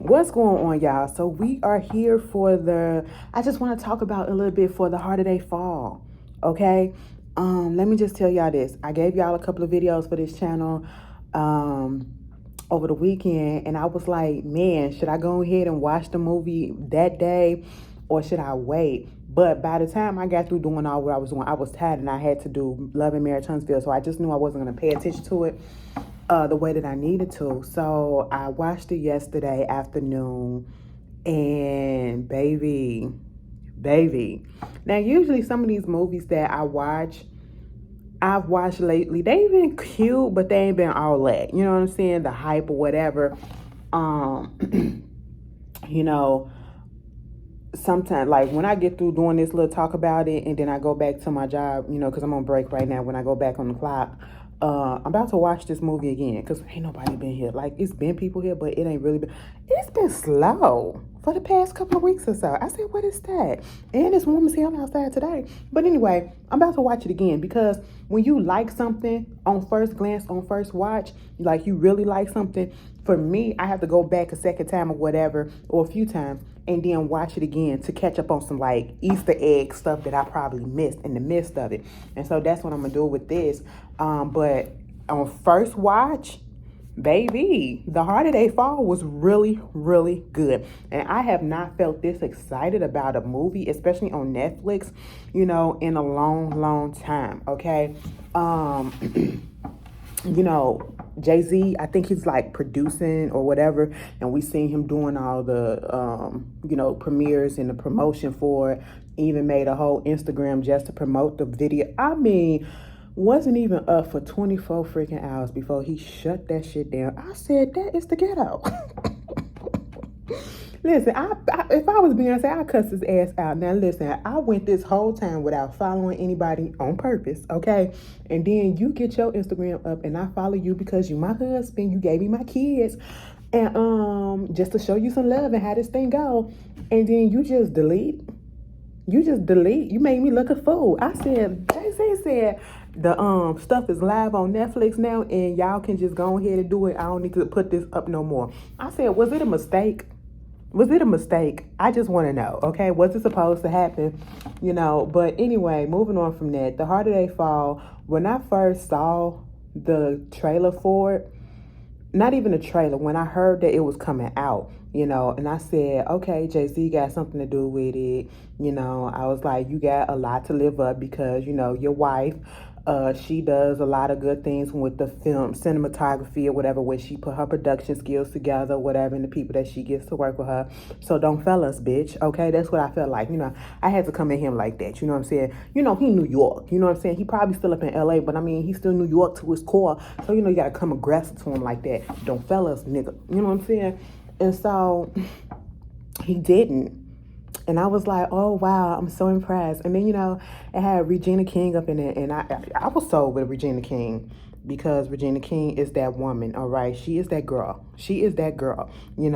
What's going on, y'all? So we are here for I just want to talk about a little bit for the Heart of Day Fall. Okay. Let me just tell y'all this. I gave y'all a couple of videos for this channel over the weekend, and I was like, man, should I go ahead and watch the movie that day or should I wait? But by the time I got through doing all what I was doing, I was tired and I had to do Love and Marriage Huntsville. So I just knew I wasn't going to pay attention to it the way that I needed to. So I watched it yesterday afternoon, and baby. Now, usually some of these movies that I've watched lately, they've been cute, but they ain't been all that. You know what I'm saying? The hype or whatever. You know, sometimes, like when I get through doing this little talk about it and then I go back to my job, because I'm on break right now. When I go back on the clock, I'm about to watch this movie again because ain't nobody been here. Like, it's been people here, but it ain't really been. It's been slow for the past couple of weeks or so. I said, what is that? And it's warm as hell outside today. But anyway, I'm about to watch it again because when you like something on first glance, on first watch, like you really like something, for me, I have to go back a second time or whatever, or a few times, and then watch it again to catch up on some like Easter egg stuff that I probably missed in the midst of it. And so that's what I'm gonna do with this. But on first watch, baby, The Heart of Day Fall was really, really good. And I have not felt this excited about a movie, especially on Netflix, in a long, long time. Okay. Jay-Z, I think he's like producing or whatever, and we seen him doing all the premieres and the promotion for it. Even made a whole Instagram just to promote the video. I mean, wasn't even up for 24 freaking hours before he shut that shit down. I said, that is the ghetto. Listen, if I was Beyonce, I'd cuss his ass out. Now, listen, I went this whole time without following anybody on purpose, okay? And then you get your Instagram up and I follow you because you my husband, you gave me my kids, and just to show you some love and how this thing go. And then you just delete. You made me look a fool. I said, Jay-Z said, the stuff is live on Netflix now and y'all can just go ahead and do it. I don't need to put this up no more. I said, was it a mistake? Was it a mistake? I just want to know, okay? Was it supposed to happen? But anyway, moving on from that, The Heart of Day Fall, when I first saw the trailer for it, not even a trailer, when I heard that it was coming out, and I said, okay, Jay-Z got something to do with it. I was like, you got a lot to live up because, your wife, she does a lot of good things with the film cinematography or whatever, where she put her production skills together, whatever, and the people that she gets to work with her. So don't fellas, bitch. Okay, that's what I felt like. I had to come at him like that. You know what I'm saying? He New York. You know what I'm saying? He probably still up in LA, but I mean, he's still New York to his core. So you gotta come aggressive to him like that. Don't fellas, nigga. You know what I'm saying? And so he didn't. And I was like, oh, wow, I'm so impressed. And then, it had Regina King up in it. And I was sold with Regina King because Regina King is that woman, all right? She is that girl. She is that girl, And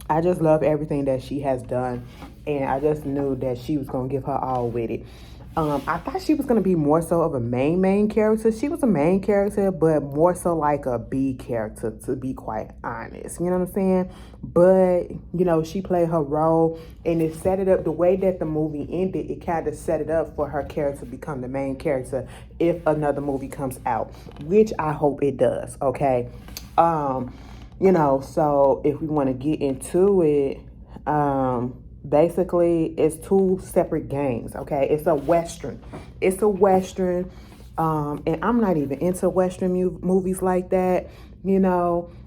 I just love everything that she has done. And I just knew that she was going to give her all with it. I thought she was going to be more so of a main character. She was a main character, but more so like a B character, to be quite honest. You know what I'm saying? But, she played her role, and it set it up the way that the movie ended. It kind of set it up for her character to become the main character if another movie comes out, which I hope it does, okay? So if we want to get into it, basically, it's two separate games, okay? It's a Western. And I'm not even into Western movies like that,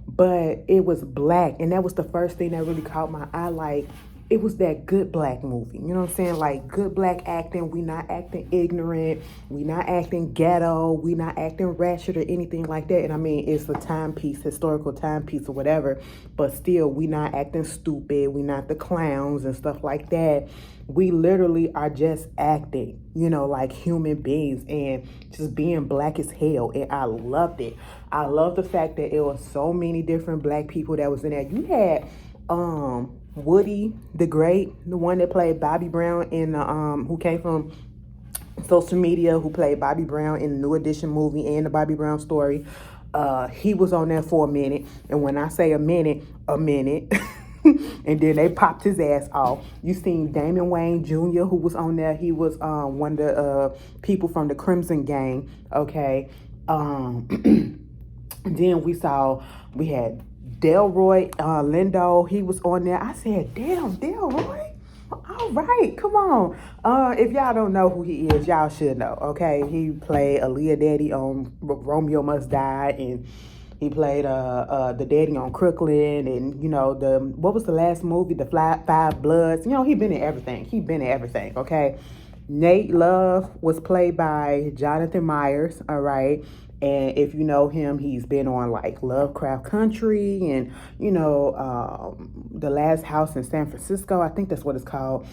but it was black. And that was the first thing that really caught my eye. Like, it was that good black movie. You know what I'm saying? Like, good black acting. We not acting ignorant. We not acting ghetto. We not acting ratchet or anything like that. And I mean, it's a timepiece, historical timepiece or whatever. But still, we not acting stupid. We not the clowns and stuff like that. We literally are just acting, like human beings and just being black as hell. And I loved it. I love the fact that it was so many different black people that was in there. You had, Woody the Great, the one that played Bobby Brown in the who came from social media, who played Bobby Brown in the New Edition movie and the Bobby Brown story. He was on there for a minute, and when I say a minute, and then they popped his ass off. You seen Damon Wayne Jr., who was on there. He was one of the people from the Crimson Gang. Okay, then we had Delroy Lindo. He was on there. I said, damn, Delroy. All right, come on. If y'all don't know who he is, y'all should know. Okay, he played Aaliyah Daddy on Romeo Must Die, and he played the daddy on Crooklyn, and what was the last movie? The Five Bloods. He been in everything. Okay. Nate Love was played by Jonathan Myers. All right. And if you know him, he's been on like Lovecraft Country and, The Last House in San Francisco. I think that's what it's called.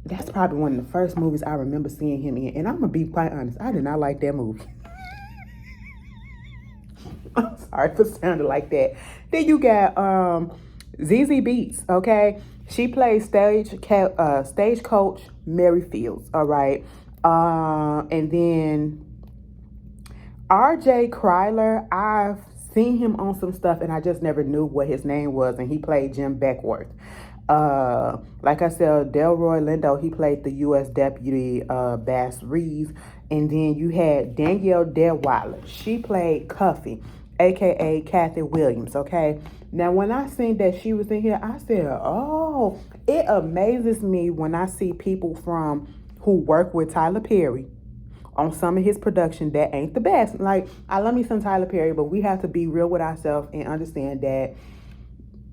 That's probably one of the first movies I remember seeing him in. And I'm going to be quite honest, I did not like that movie. I'm sorry for sounding like that. Then you got ZZ Beats, okay? She plays stagecoach Mary Fields, all right? And then RJ Kryler, I've seen him on some stuff and I just never knew what his name was, and he played Jim Beckworth. Like I said, Delroy Lindo, he played the U.S. Deputy Bass Reeves. And then you had Danielle Deadweiler. She played Cuffy, a.k.a. Kathy Williams, okay? Now, when I seen that she was in here, I said, oh, it amazes me when I see people who work with Tyler Perry on some of his production that ain't the best. Like, I love me some Tyler Perry, but we have to be real with ourselves and understand that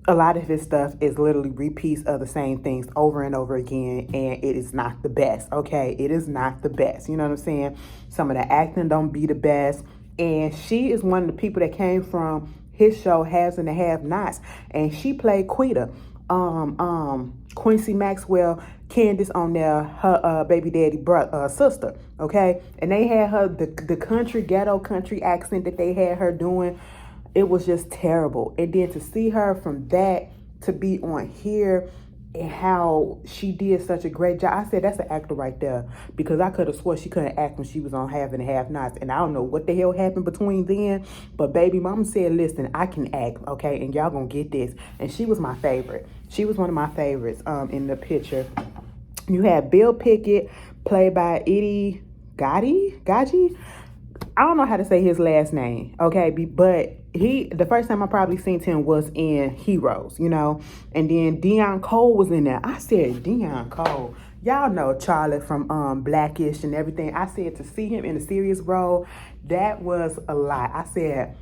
a lot of his stuff is literally repeats of the same things over and over again, and it is not the best, okay? It is not the best, you know what I'm saying? Some of the acting don't be the best, and she is one of the people that came from his show, Haves and the Have-Nots, and she played Quita. Quincy Maxwell, Candace on there, her baby daddy sister, okay? And they had her, the country, ghetto country accent that they had her doing. It was just terrible. And then to see her from that to be on here and how she did such a great job. I said, that's an actor right there. Because I could have swore she couldn't act when she was on Have and Have Nots. And I don't know what the hell happened between then. But baby mama said, listen, I can act, okay? And y'all gonna get this. And she was my favorite. She was one of my favorites in the picture. You had Bill Pickett, played by Eddie Gaji. I don't know how to say his last name, okay? But the first time I probably seen him was in Heroes, and then Deion Cole was in there. I said, Deion Cole, y'all know Charlie from Blackish and everything. I said, to see him in a serious role, that was a lot. I said,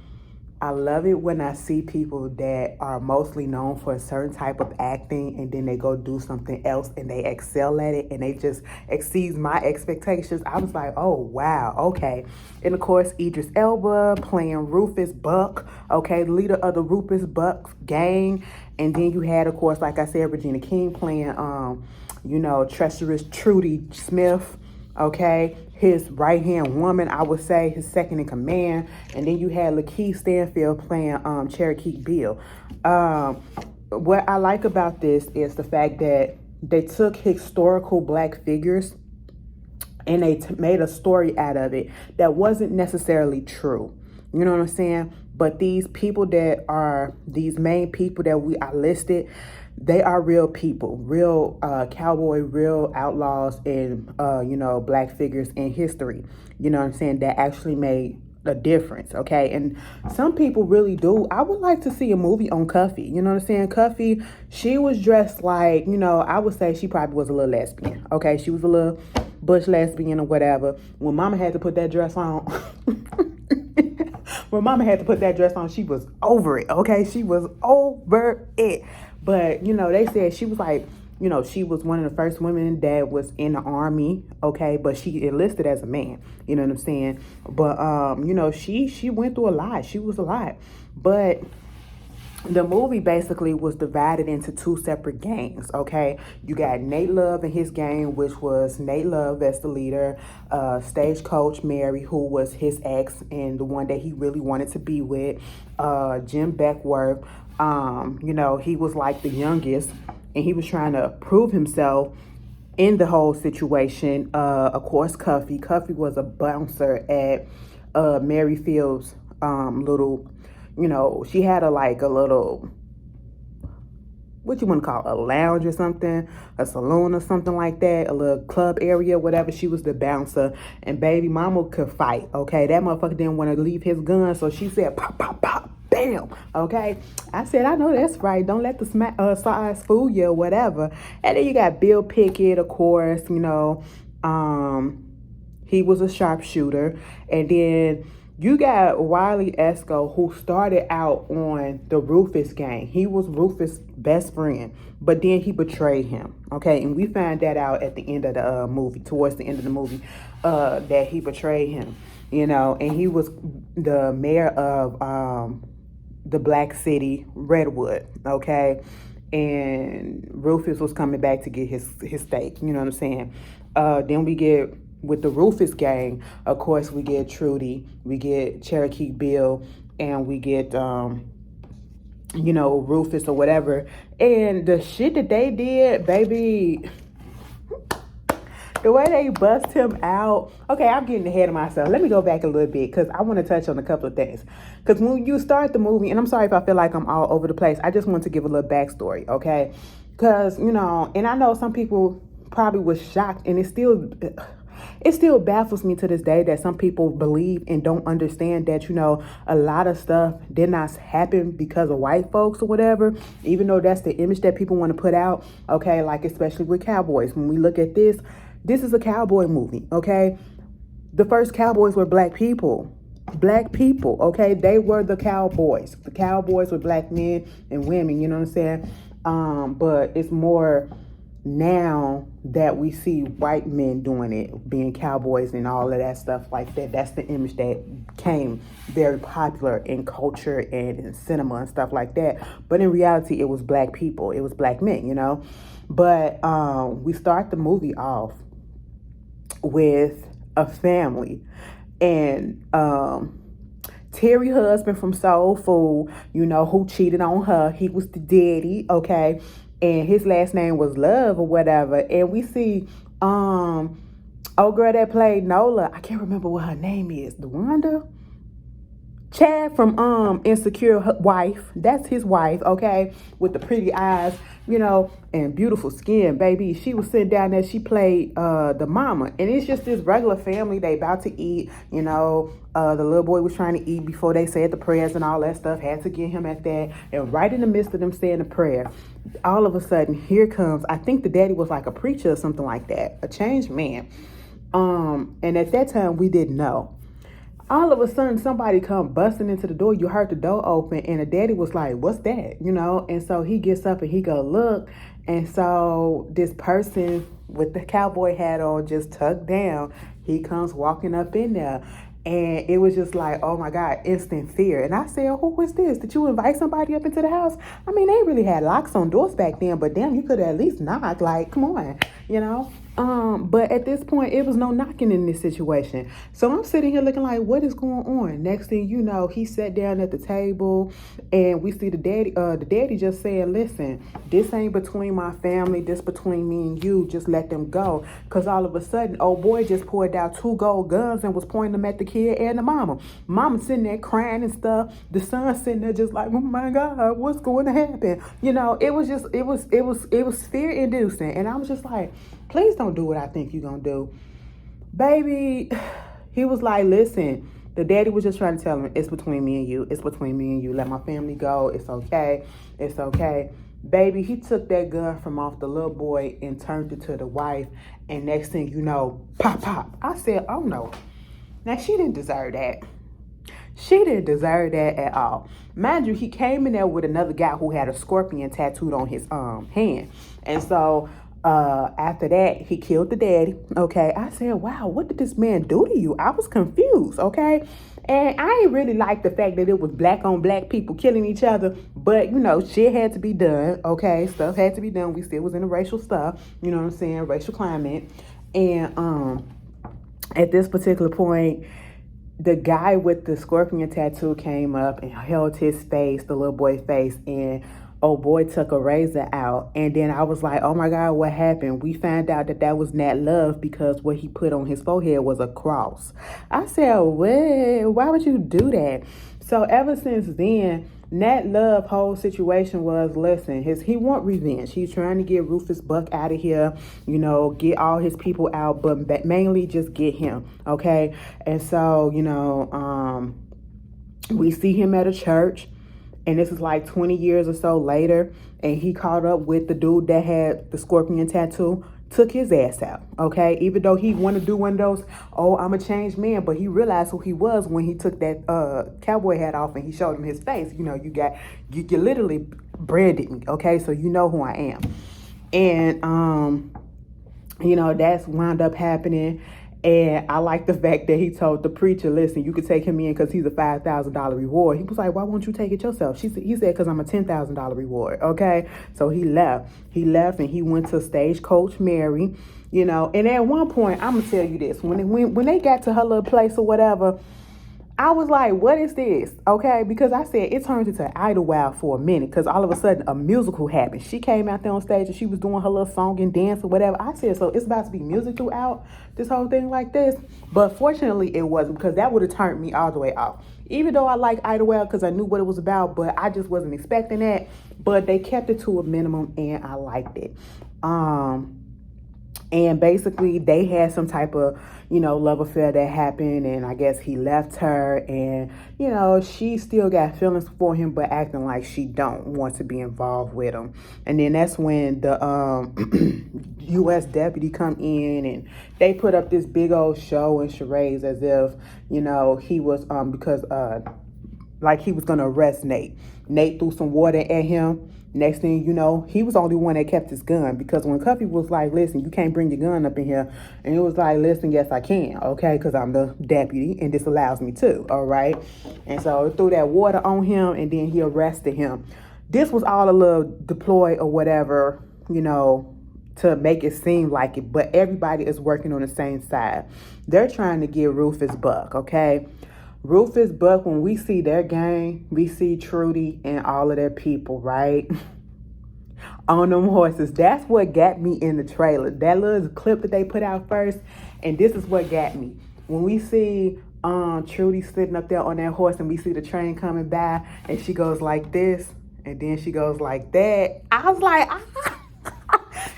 I love it when I see people that are mostly known for a certain type of acting and then they go do something else and they excel at it and they just exceeds my expectations. I was like, oh, wow, okay. And of course, Idris Elba playing Rufus Buck, okay, leader of the Rufus Buck gang. And then you had, of course, like I said, Regina King playing, treacherous Trudy Smith, okay, his right-hand woman, I would say, his second in command. And then you had Lakeith Stanfield playing Cherokee Bill. What I like about this is the fact that they took historical black figures and they made a story out of it that wasn't necessarily true. You know what I'm saying? But these people these main people that I listed, they are real people, real cowboy, real outlaws, and, black figures in history, you know what I'm saying, that actually made a difference, okay? And some people really do. I would like to see a movie on Cuffy, you know what I'm saying? Cuffy, she was dressed like, I would say she probably was a little lesbian, okay? She was a little bush lesbian or whatever. When mama had to put that dress on... When mama had to put that dress on, she was over it, okay? She was over it. But, they said she was like, she was one of the first women that was in the army, okay? But she enlisted as a man, you know what I'm saying? But, she went through a lot. She was a lot. But the movie basically was divided into two separate gangs, okay? You got Nate Love and his gang, which was Nate Love as the leader, Stagecoach Mary, who was his ex and the one that he really wanted to be with, Jim Beckworth. He was like the youngest and he was trying to prove himself in the whole situation. Of course, Cuffy was a bouncer at Mary Field's little she had a little, what you want to call it, a lounge or something, a saloon or something like that, a little club area, whatever. She was the bouncer, and baby mama could fight, okay? That motherfucker didn't want to leave his gun, so she said, pop, pop, pop, bam, okay? I said, I know that's right. Don't let the size fool you or whatever. And then you got Bill Pickett, of course, he was a sharpshooter. And then you got Wiley Esco, who started out on the Rufus gang. He was Rufus' best friend, but then he betrayed him. Okay, and we found that out at the end of the movie, towards the end of the movie, that he betrayed him. And he was the mayor of the black city, Redwood. Okay, and Rufus was coming back to get his stake. You know what I'm saying? Then we get, with the Rufus gang, of course, we get Trudy, we get Cherokee Bill, and we get, Rufus or whatever. And the shit that they did, baby, the way they bust him out. Okay, I'm getting ahead of myself. Let me go back a little bit because I want to touch on a couple of things. Because when you start the movie, and I'm sorry if I feel like I'm all over the place, I just want to give a little backstory, okay? Because, and I know some people probably was shocked, and it still baffles me to this day that some people believe and don't understand that, a lot of stuff did not happen because of white folks or whatever, even though that's the image that people want to put out, okay? Like, especially with cowboys. When we look at this is a cowboy movie, okay? The first cowboys were black people, okay? They were the cowboys. The cowboys were black men and women, you know what I'm saying? But it's more now that we see white men doing it, being cowboys and all of that stuff like that. That's the image that came very popular in culture and in cinema and stuff like that. But in reality, it was black people. It was black men, But we start the movie off with a family. And Terry husband from Soul Food, who cheated on her. He was the daddy, okay? And his last name was Love or whatever. And we see old girl that played Nola, I can't remember what her name is, DeWanda? Chad from Insecure wife. That's his wife, okay? With the pretty eyes, and beautiful skin, baby. She was sitting down there. She played the mama. And it's just this regular family. They about to eat, the little boy was trying to eat before they said the prayers and all that stuff. Had to get him at that. And right in the midst of them saying the prayer, all of a sudden, here comes, I think the daddy was like a preacher or something like that. A changed man. And at that time, we didn't know. All of a sudden, somebody come busting into the door. You heard the door open, and the daddy was like, what's that? And so he gets up and he go look. And so this person with the cowboy hat on, just tucked down, he comes walking up in there. And it was just like, oh my God, instant fear. And I said, who was this? Did you invite somebody up into the house? I mean, they really had locks on doors back then, but damn, you could at least knock. Like, come on, But at this point, it was no knocking in this situation. So I'm sitting here looking like, what is going on? Next thing you know, he sat down at the table, and we see the daddy just saying, listen, this ain't between my family. This between me and you. Just let them go. Because all of a sudden, old boy just pulled out 2 gold guns and was pointing them at the kid and the mama. Mama sitting there crying and stuff. The son sitting there just like, oh my God, what's going to happen? It was fear inducing. And I was just like, please don't do what I think you're going to do. Baby, he was like, listen, the daddy was just trying to tell him, it's between me and you. It's between me and you. Let my family go. It's okay. It's okay. Baby, he took that gun from off the little boy and turned it to the wife. And next thing you know, pop, pop. I said, oh no. Now, she didn't deserve that. She didn't deserve that at all. Mind you, he came in there with another guy who had a scorpion tattooed on his hand. And so after that, he killed the daddy. Okay. I said, wow, what did this man do to you? I was confused. Okay. And I ain't really like the fact that it was black on black people killing each other. But, shit had to be done. Okay. Stuff had to be done. We still was in a racial stuff. You know what I'm saying? Racial climate. And at this particular point, the guy with the scorpion tattoo came up and held his face, the little boy's face, and old boy took a razor out. And then I was like, oh my God, what happened? We found out that was Nat Love because what he put on his forehead was a cross. I said, what? Why would you do that? So ever since then, Nat Love whole situation was, listen, he want revenge. He's trying to get Rufus Buck out of here, get all his people out, but mainly just get him, okay? And so, we see him at a church, and this is like 20 years or so later, and he caught up with the dude that had the scorpion tattoo, took his ass out, okay? Even though he wanted to do one of those, oh, I'm a changed man, but he realized who he was when he took that cowboy hat off and he showed him his face. You literally branded me, okay? So you know who I am. And, that's wound up happening. And I like the fact that he told the preacher, listen, you could take him in because he's a $5,000 reward. He was like, why won't you take it yourself? He said, because I'm a $10,000 reward. Okay. So he left. And he went to Stagecoach Mary, and at one point, I'm going to tell you this, when they got to her little place or whatever, I was like, what is this? Okay, because I said it turned into Idlewild for a minute because all of a sudden a musical happened. She came out there on stage and she was doing her little song and dance or whatever. I said, so it's about to be music throughout this whole thing like this? But fortunately it wasn't, because that would have turned me all the way off. Even though I like Idlewild because I knew what it was about, but I just wasn't expecting that. But they kept it to a minimum and I liked it. And basically they had some type of, love affair that happened. And I guess he left her and, she still got feelings for him, but acting like she don't want to be involved with him. And then that's when the U.S. deputy come in and they put up this big old show and charades as if, he was, like he was going to arrest Nate. Nate threw some water at him. Next thing you know, he was the only one that kept his gun, because when Cuffy was like, listen, you can't bring your gun up in here. And he was like, listen, yes, I can. Okay. Because I'm the deputy and this allows me to. All right. And so he threw that water on him and then he arrested him. This was all a little deploy or whatever, to make it seem like it. But everybody is working on the same side. They're trying to get Rufus Buck. Okay. Rufus Buck, when we see their gang, we see Trudy and all of their people, right? On them horses. That's what got me in the trailer. That little clip that they put out first, and this is what got me. When we see Trudy sitting up there on that horse and we see the train coming by and she goes like this and then she goes like that, I was like,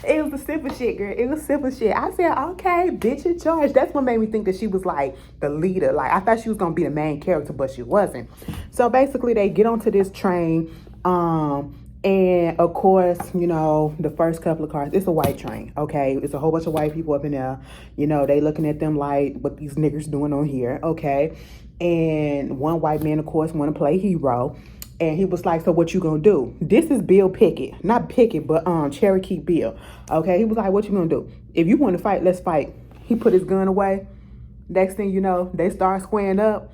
it was the simple shit, girl. It was simple shit. I said, okay, bitch in charge. That's what made me think that she was like the leader. Like, I thought she was going to be the main character, but she wasn't. So basically they get onto this train. And of course, the first couple of cars, it's a white train. Okay. It's a whole bunch of white people up in there. They looking at them like, what these niggers doing on here. Okay. And one white man, of course, want to play hero. And he was like, so what you gonna do? This is Bill Pickett. Not Pickett, but Cherokee Bill. Okay, he was like, what you gonna do? If you want to fight, let's fight. He put his gun away. Next thing you know, they start squaring up.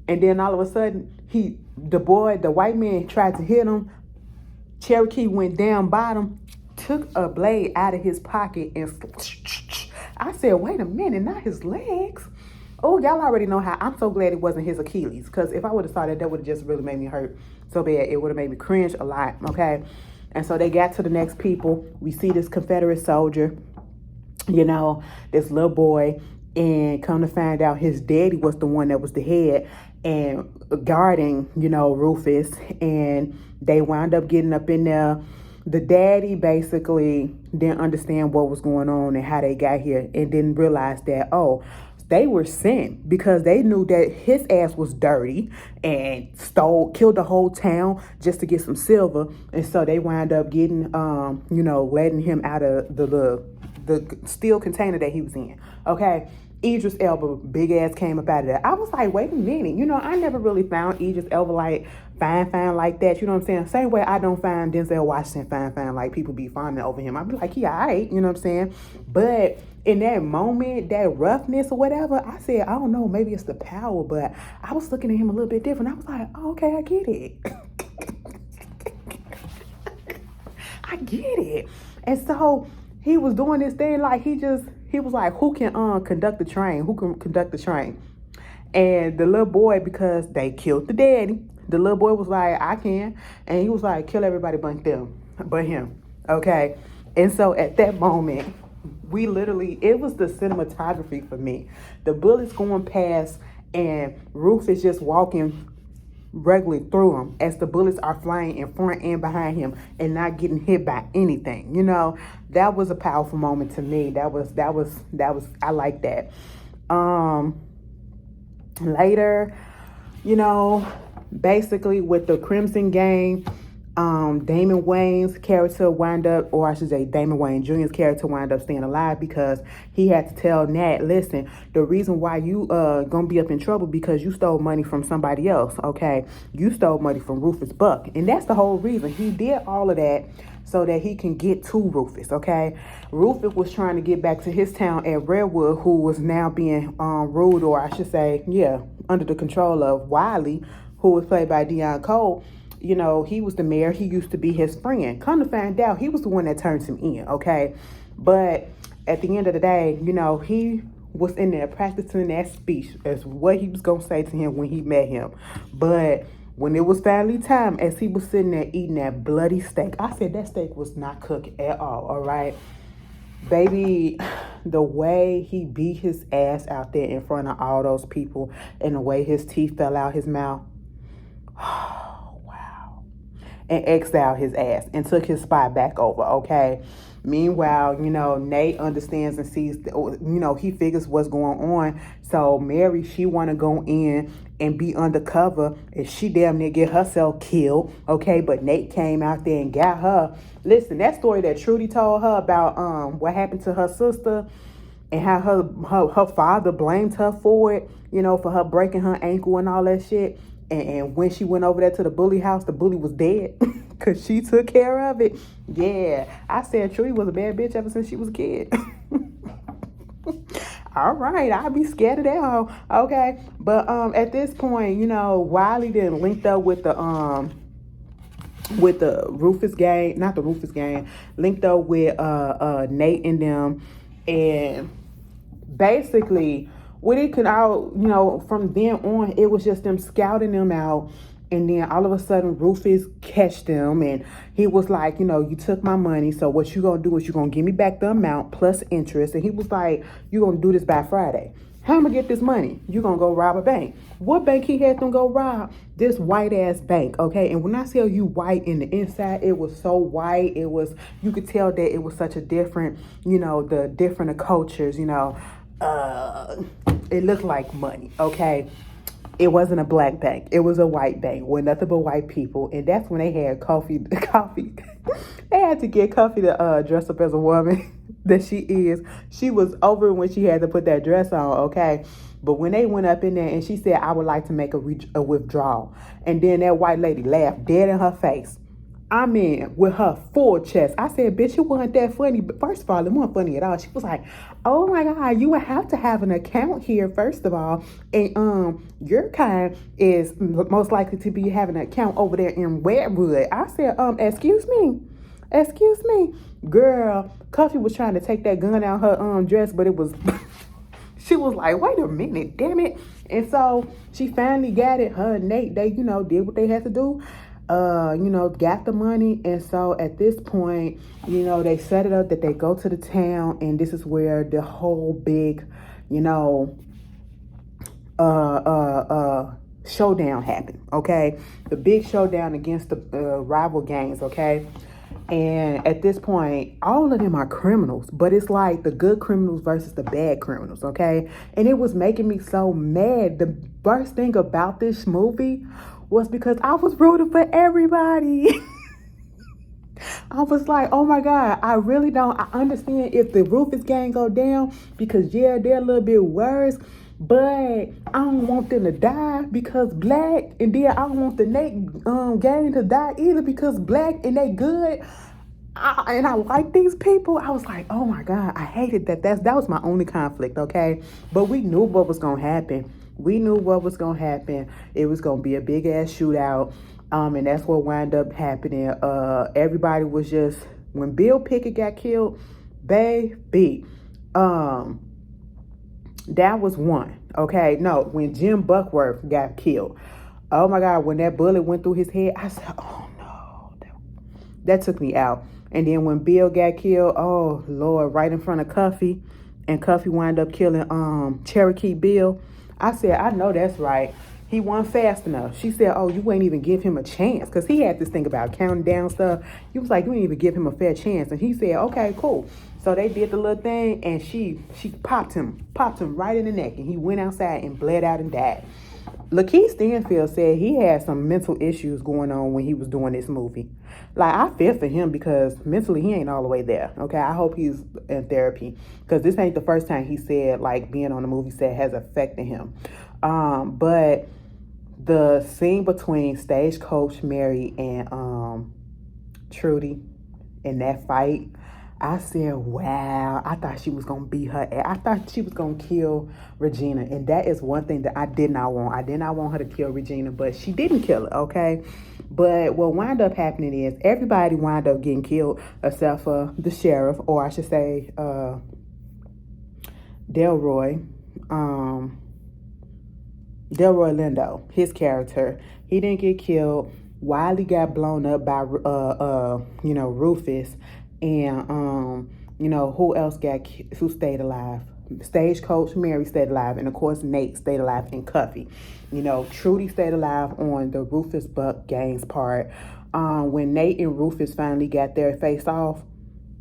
And then all of a sudden, the white man tried to hit him. Cherokee went down bottom, took a blade out of his pocket, and I said, wait a minute, not his legs. Oh, y'all already know how. I'm so glad it wasn't his Achilles, because if I would have saw that would have just really made me hurt so bad. It would have made me cringe a lot, okay? And so they got to the next people. We see this Confederate soldier, this little boy, and come to find out his daddy was the one that was the head and guarding, Rufus. And they wound up getting up in there. The daddy basically didn't understand what was going on and how they got here, and didn't realize that, they were sent because they knew that his ass was dirty and killed the whole town just to get some silver. And so they wind up getting, letting him out of the steel container that he was in. Okay. Idris Elba, big ass, came up out of there. I was like, wait a minute. I never really found Idris Elba like fine like that. You know what I'm saying? Same way I don't find Denzel Washington fine like people be fawning over him. I'd be like, he all right. You know what I'm saying? But in that moment, that roughness or whatever, I said, I don't know, maybe it's the power, but I was looking at him a little bit different. I was like, oh, okay, I get it. I get it. And so he was doing this thing like he was like, who can conduct the train? Who can conduct the train? And the little boy, because they killed the daddy, the little boy was like, I can. And he was like, kill everybody but him. Okay. And so at that moment, it was the cinematography for me. The bullets going past and Rufus just walking regularly through him as the bullets are flying in front and behind him and not getting hit by anything. That was a powerful moment to me. That was I like that. Later, basically with the Crimson Gang, Damon Wayne's character wind up, or I should say Damon Wayne Jr.'s character wind up staying alive because he had to tell Nat, listen, the reason why you gonna be up in trouble because you stole money from somebody else, okay? You stole money from Rufus Buck. And that's the whole reason. He did all of that so that he can get to Rufus, okay? Rufus was trying to get back to his town at Redwood, who was now being ruled, or I should say, under the control of Wiley, who was played by Deion Cole. He was the mayor. He used to be his friend. Come to find out, he was the one that turned him in, okay? But at the end of the day, he was in there practicing that speech as what he was going to say to him when he met him. But when it was finally time, as he was sitting there eating that bloody steak, I said that steak was not cooked at all right? Baby, the way he beat his ass out there in front of all those people and the way his teeth fell out his mouth, and exiled his ass and took his spot back over, okay? Meanwhile, Nate understands and sees, he figures what's going on. So Mary, she want to go in and be undercover, and she damn near get herself killed, okay? But Nate came out there and got her. Listen, that story that Trudy told her about what happened to her sister and how her father blamed her for it, for her breaking her ankle and all that shit. And when she went over there to the bully house, the bully was dead because she took care of it. Yeah, I said Trudy was a bad bitch ever since she was a kid. All right, I'll be scared of that hoe. Okay, but at this point, Wiley then linked up with the Rufus gang, not the Rufus gang, linked up with Nate and them, and basically what it could out, from then on, it was just them scouting them out. And then all of a sudden, Rufus catched them. And he was like, you took my money. So what you going to do is you're going to give me back the amount plus interest. And he was like, you're going to do this by Friday. How am I going to get this money? You're going to go rob a bank. What bank he had them go rob? This white-ass bank, okay? And when I tell you white in the inside, it was so white. You could tell that it was such a different, the different cultures, it looked like money, okay? It wasn't a black bank. It was a white bank with nothing but white people. And that's when they had coffee. They had to get Coffee to dress up as a woman that she is. She was over when she had to put that dress on, okay? But when they went up in there and she said, I would like to make a withdrawal. And then that white lady laughed dead in her face. I mean, with her full chest. I said, bitch, it wasn't that funny. But first of all, it wasn't funny at all. She was like, oh my God, you would have to have an account here, first of all. And your kind is most likely to be having an account over there in Redwood. I said, excuse me. Girl, Cuffy was trying to take that gun out her dress, but it was she was like, wait a minute, damn it. And so she finally got it. Her and Nate, they, did what they had to do. Got the money. And so at this point, they set it up that they go to the town, and this is where the whole big, showdown happened, okay? The big showdown against the rival gangs, okay? And at this point, all of them are criminals, but it's like the good criminals versus the bad criminals, okay? And it was making me so mad. The worst thing about this movie was because I was rooting for everybody. I was like, oh my God, I understand if the Rufus gang go down because, yeah, they're a little bit worse, but I don't want them to die because black, and then I don't want the Nate gang to die either because black and they good. And I like these people. I was like, oh my God, I hated that. That was my only conflict, okay? But we knew what was going to happen. It was going to be a big ass shootout. And that's what wound up happening. Everybody was just, when Bill Pickett got killed, baby, that was one, okay? No, when Jim Buckworth got killed, oh my God, when that bullet went through his head, I said, oh no, that took me out. And then when Bill got killed, oh Lord, right in front of Cuffy, and Cuffy wound up killing Cherokee Bill, I said, I know that's right. He wasn't fast enough. She said, oh, you ain't even give him a chance. Because he had this thing about counting down stuff. He was like, you didn't even give him a fair chance. And he said, okay, cool. So they did the little thing, and she popped him right in the neck. And he went outside and bled out and died. Lakeith Stanfield said he had some mental issues going on when he was doing this movie. Like, I feel for him because mentally he ain't all the way there. Okay, I hope he's in therapy because this ain't the first time he said like being on the movie set has affected him. But the scene between Stagecoach Mary and Trudy in that fight, I said, wow, I thought she was going to beat her ass. I thought she was going to kill Regina. And that is one thing that I did not want. I did not want her to kill Regina, but she didn't kill her, okay? But what wound up happening is everybody wound up getting killed except for the sheriff, or I should say Delroy Lindo, his character. He didn't get killed. Wiley got blown up by Rufus. And who else who stayed alive? Stagecoach Mary stayed alive, and of course Nate stayed alive, and Cuffy. Trudy stayed alive on the Rufus Buck gang's part. When Nate and Rufus finally got their face off,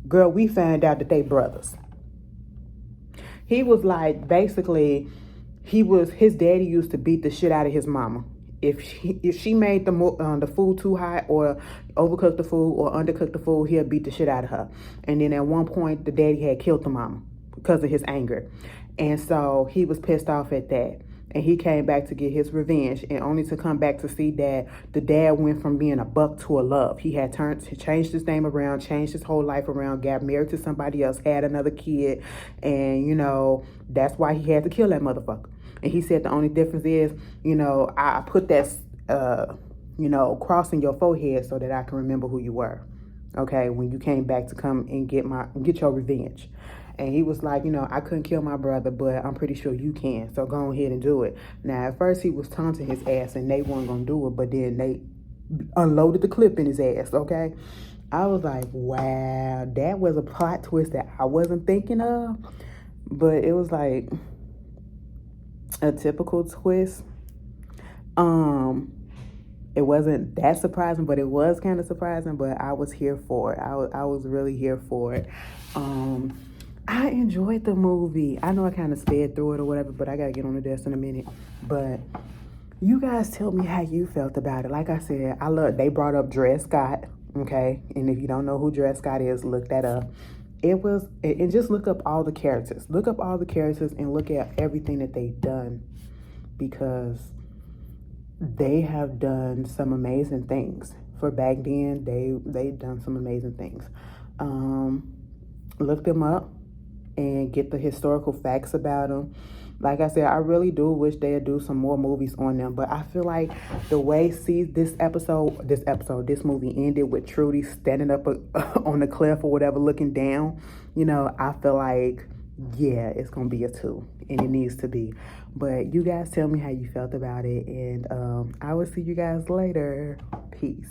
girl, we found out that they brothers. He was like, basically, his daddy used to beat the shit out of his mama. If she made the food too hot or overcooked the food or undercooked the food, he'll beat the shit out of her. And then at one point, the daddy had killed the mama because of his anger. And so he was pissed off at that. And he came back to get his revenge, and only to come back to see that the dad went from being a buck to a love. He had changed his name around, changed his whole life around, got married to somebody else, had another kid. And, that's why he had to kill that motherfucker. And he said the only difference is, I put that, cross in your forehead so that I can remember who you were. Okay, when you came back to come and get your revenge. And he was like, I couldn't kill my brother, but I'm pretty sure you can. So go ahead and do it. Now, at first he was taunting his ass and they weren't going to do it, but then they unloaded the clip in his ass, okay? I was like, wow, that was a plot twist that I wasn't thinking of. But it was like a typical twist. It wasn't that surprising, but it was kind of surprising, but I was here for it. I was really here for it. I enjoyed the movie. I know I kind of sped through it or whatever, but I got to get on the desk in a minute. But you guys tell me how you felt about it. Like I said, they brought up Dred Scott, okay? And if you don't know who Dred Scott is, look that up. And just look up all the characters. Look up all the characters and look at everything that they've done, because they have done some amazing things. For back then, they've done some amazing things. Look them up and get the historical facts about them. Like I said, I really do wish they'd do some more movies on them, but I feel like the way this movie ended with Trudy standing up on the cliff or whatever, looking down, I feel like, yeah, it's gonna be a 2, and it needs to be. But you guys tell me how you felt about it, and I will see you guys later. Peace.